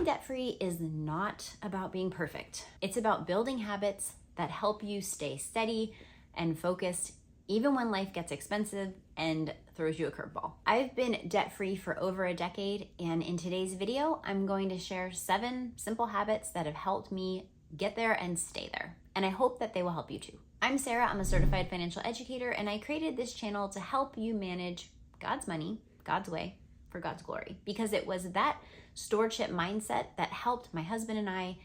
Being debt-free is not about being perfect. It's about building habits that help you stay steady and focused even when life gets expensive and throws you a curveball. I've been debt-free for over a decade, and in today's video, I'm going to share 7 simple habits that have helped me get there and stay there. And I hope that they will help you too. I'm Sarah, I'm a certified financial educator, and I created this channel to help you manage God's money, God's way, for God's glory. Because it was that stewardship mindset that helped my husband and I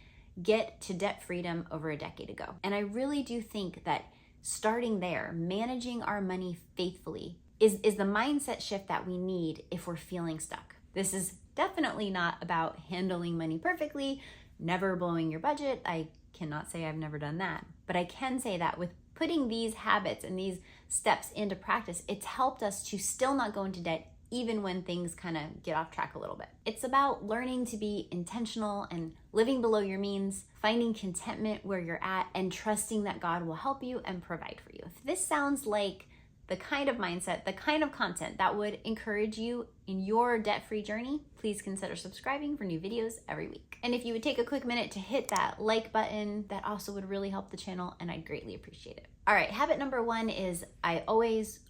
get to debt freedom over a decade ago. And I really do think that starting there, managing our money faithfully, is the mindset shift that we need if we're feeling stuck. This is definitely not about handling money perfectly, never blowing your budget. I cannot say I've never done that, but I can say that with putting these habits and these steps into practice, it's helped us to still not go into debt even when things kind of get off track a little bit. It's about learning to be intentional and living below your means, finding contentment where you're at, and trusting that God will help you and provide for you. If this sounds like the kind of mindset, the kind of content that would encourage you in your debt-free journey, please consider subscribing for new videos every week. And if you would take a quick minute to hit that like button, that also would really help the channel, and I'd greatly appreciate it. All right, habit number 1 is I always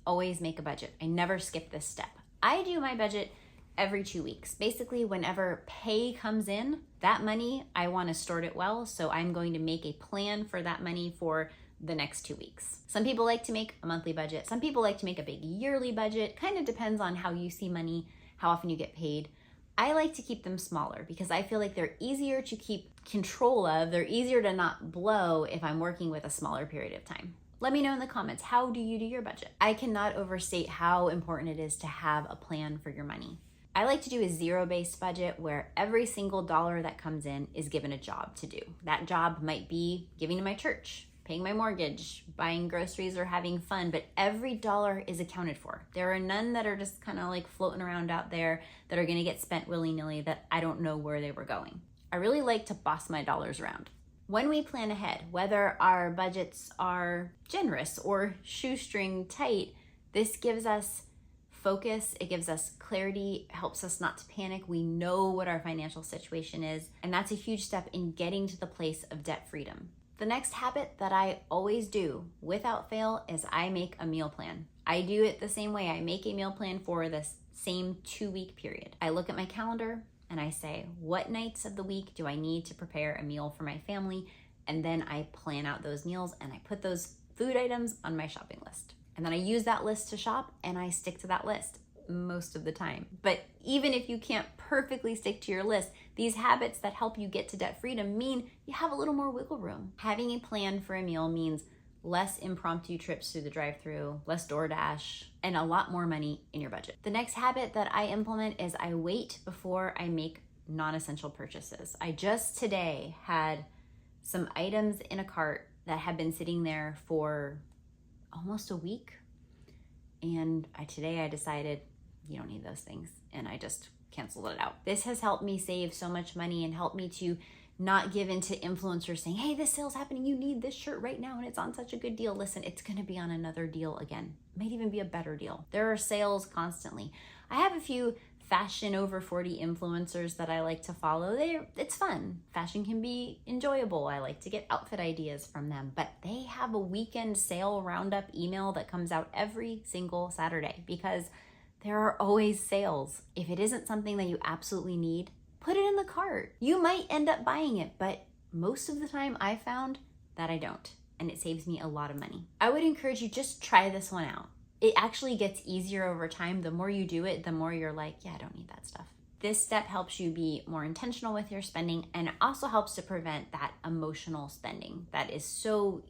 make a budget. I never skip this step. I do my budget every 2 weeks. Basically, whenever pay comes in, that money, I want to store it well, so I'm going to make a plan for that money for the next 2 weeks. Some people like to make a monthly budget. Some people like to make a big yearly budget. Kind of depends on how you see money, how often you get paid. I like to keep them smaller because I feel like they're easier to keep control of. They're easier to not blow if I'm working with a smaller period of time. Let me know in the comments, how do you do your budget? I cannot overstate how important it is to have a plan for your money. I like to do a zero-based budget where every single dollar that comes in is given a job to do. That job might be giving to my church, paying my mortgage, buying groceries, or having fun, but every dollar is accounted for. There are none that are just kind of like floating around out there that are gonna get spent willy-nilly that I don't know where they were going. I really like to boss my dollars around. When we plan ahead, whether our budgets are generous or shoestring tight, this gives us focus, it gives us clarity, it helps us not to panic. We know what our financial situation is, and that's a huge step in getting to the place of debt freedom. The next habit that I always do without fail is I make a meal plan. I do it the same way. I make a meal plan for this same 2-week period. I look at my calendar and I say, what nights of the week do I need to prepare a meal for my family? And then I plan out those meals and I put those food items on my shopping list. And then I use that list to shop and I stick to that list most of the time. But even if you can't perfectly stick to your list, these habits that help you get to debt freedom mean you have a little more wiggle room. Having a plan for a meal means less impromptu trips through the drive-thru, less DoorDash, and a lot more money in your budget. The next habit that I implement is I wait before I make non-essential purchases. I just today had some items in a cart that had been sitting there for almost a week. And today I decided you don't need those things, and I just canceled it out. This has helped me save so much money and helped me to not give into influencers saying, hey, this sale's happening, you need this shirt right now and it's on such a good deal. Listen, it's gonna be on another deal again. It might even be a better deal. There are sales constantly. I have a few fashion over 40 influencers that I like to follow. It's fun. Fashion can be enjoyable. I like to get outfit ideas from them, but they have a weekend sale roundup email that comes out every single Saturday because there are always sales. If it isn't something that you absolutely need, put it in the cart. You might end up buying it, but most of the time I found that I don't, and it saves me a lot of money. I would encourage you, just try this one out. It actually gets easier over time. The more you do it, the more you're like, yeah, I don't need that stuff. This step helps you be more intentional with your spending, and also helps to prevent that emotional spending that is so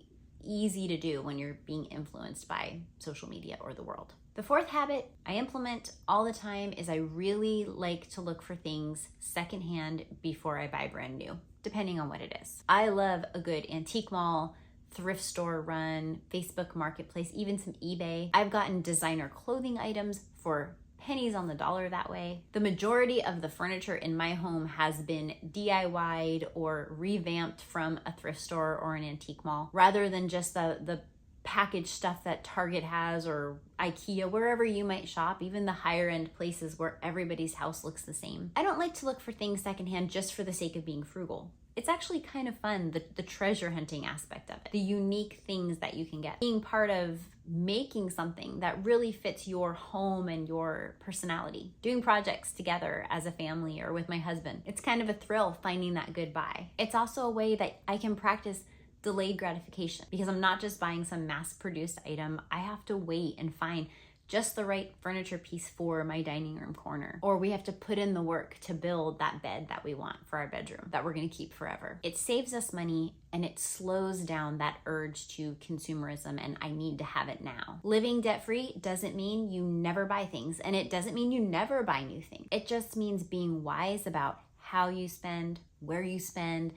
easy to do when you're being influenced by social media or the world. The 4th habit I implement all the time is I really like to look for things secondhand before I buy brand new, depending on what it is. I love a good antique mall, thrift store run, Facebook Marketplace, even some eBay. I've gotten designer clothing items for pennies on the dollar that way. The majority of the furniture in my home has been DIY'd or revamped from a thrift store or an antique mall, rather than just the packaged stuff that Target has or IKEA, wherever you might shop, even the higher end places where everybody's house looks the same. I don't like to look for things secondhand just for the sake of being frugal. It's actually kind of fun, the treasure hunting aspect of it, the unique things that you can get. Being part of making something that really fits your home and your personality. Doing projects together as a family or with my husband. It's kind of a thrill finding that good buy. It's also a way that I can practice delayed gratification because I'm not just buying some mass-produced item. I have to wait and find just the right furniture piece for my dining room corner. Or we have to put in the work to build that bed that we want for our bedroom that we're gonna keep forever. It saves us money and it slows down that urge to consumerism and I need to have it now. Living debt-free doesn't mean you never buy things, and it doesn't mean you never buy new things. It just means being wise about how you spend, where you spend,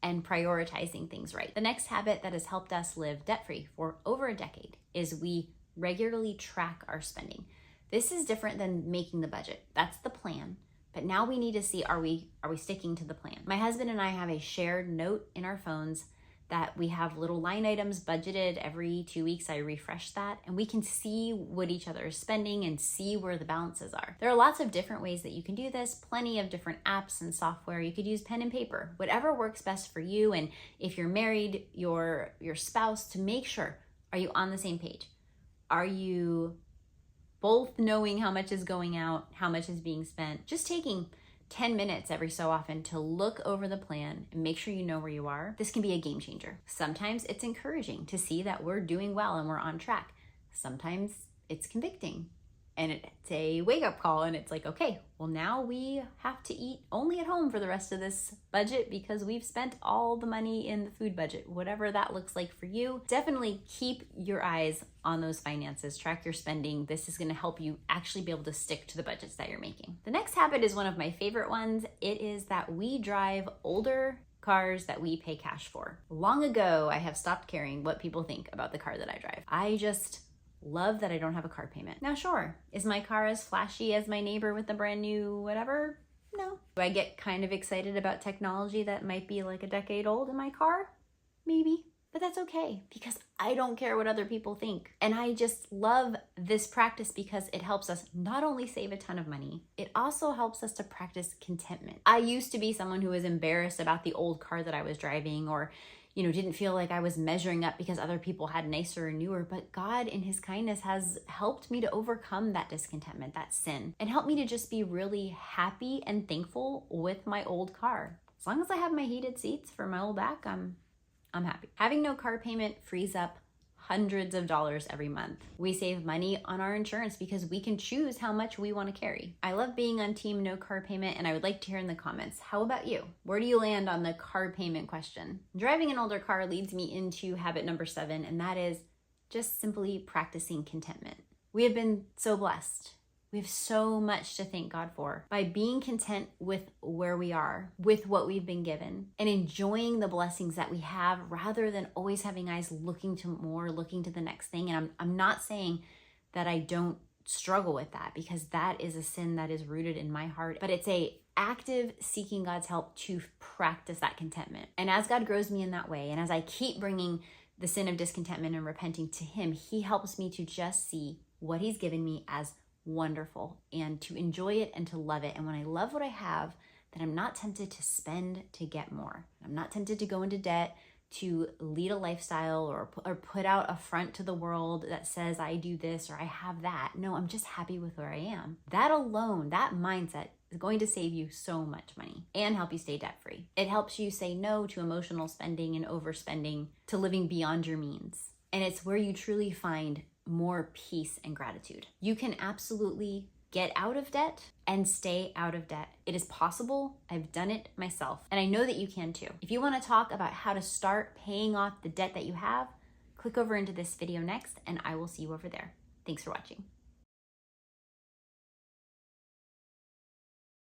and prioritizing things right. The next habit that has helped us live debt-free for over a decade is we regularly track our spending. This is different than making the budget. That's the plan. But now we need to see, are we sticking to the plan? My husband and I have a shared note in our phones that we have little line items budgeted every 2 weeks. I refresh that and we can see what each other is spending and see where the balances are. There are lots of different ways that you can do this, plenty of different apps and software. You could use pen and paper, whatever works best for you. And if you're married, your spouse, to make sure, are you on the same page? Are you both knowing how much is going out, how much is being spent? Just taking 10 minutes every so often to look over the plan and make sure you know where you are. This can be a game changer. Sometimes it's encouraging to see that we're doing well and we're on track. Sometimes it's convicting and it's a wake-up call and it's like, okay, well now we have to eat only at home for the rest of this budget because we've spent all the money in the food budget, whatever that looks like for you. Definitely keep your eyes on those finances, track your spending. This is gonna help you actually be able to stick to the budgets that you're making. The next habit is one of my favorite ones. It is that we drive older cars that we pay cash for. Long ago, I have stopped caring what people think about the car that I drive. I just love that I don't have a car payment. Now, sure, is my car as flashy as my neighbor with the brand new whatever? No. Do I get kind of excited about technology that might be like a decade old in my car? Maybe. But that's okay because I don't care what other people think. And I just love this practice because it helps us not only save a ton of money, it also helps us to practice contentment. I used to be someone who was embarrassed about the old car that I was driving, or didn't feel like I was measuring up because other people had nicer and newer, but God in his kindness has helped me to overcome that discontentment, that sin, and helped me to just be really happy and thankful with my old car. As long as I have my heated seats for my old back, I'm happy. Having no car payment frees up hundreds of dollars every month. We save money on our insurance because we can choose how much we want to carry. I love being on team no car payment, and I would like to hear in the comments, how about you? Where do you land on the car payment question? Driving an older car leads me into habit number 7, and that is just simply practicing contentment. We have been so blessed. We have so much to thank God for by being content with where we are, with what we've been given, and enjoying the blessings that we have rather than always having eyes looking to more, looking to the next thing. And I'm not saying that I don't struggle with that, because that is a sin that is rooted in my heart, but it's a active seeking God's help to practice that contentment. And as God grows me in that way, and as I keep bringing the sin of discontentment and repenting to him, he helps me to just see what he's given me as wonderful and to enjoy it and to love it. And when I love what I have, then I'm not tempted to spend to get more. I'm not tempted to go into debt to lead a lifestyle or put out a front to the world that says I do this or I have that. No, I'm just happy with where I am. That alone, that mindset is going to save you so much money and help you stay debt-free. It helps you say no to emotional spending and overspending, to living beyond your means. And it's where you truly find more peace and gratitude. You can absolutely get out of debt and stay out of debt. It is possible. I've done it myself, and I know that you can too. If you want to talk about how to start paying off the debt that you have, click over into this video next, and I will see you over there. Thanks for watching.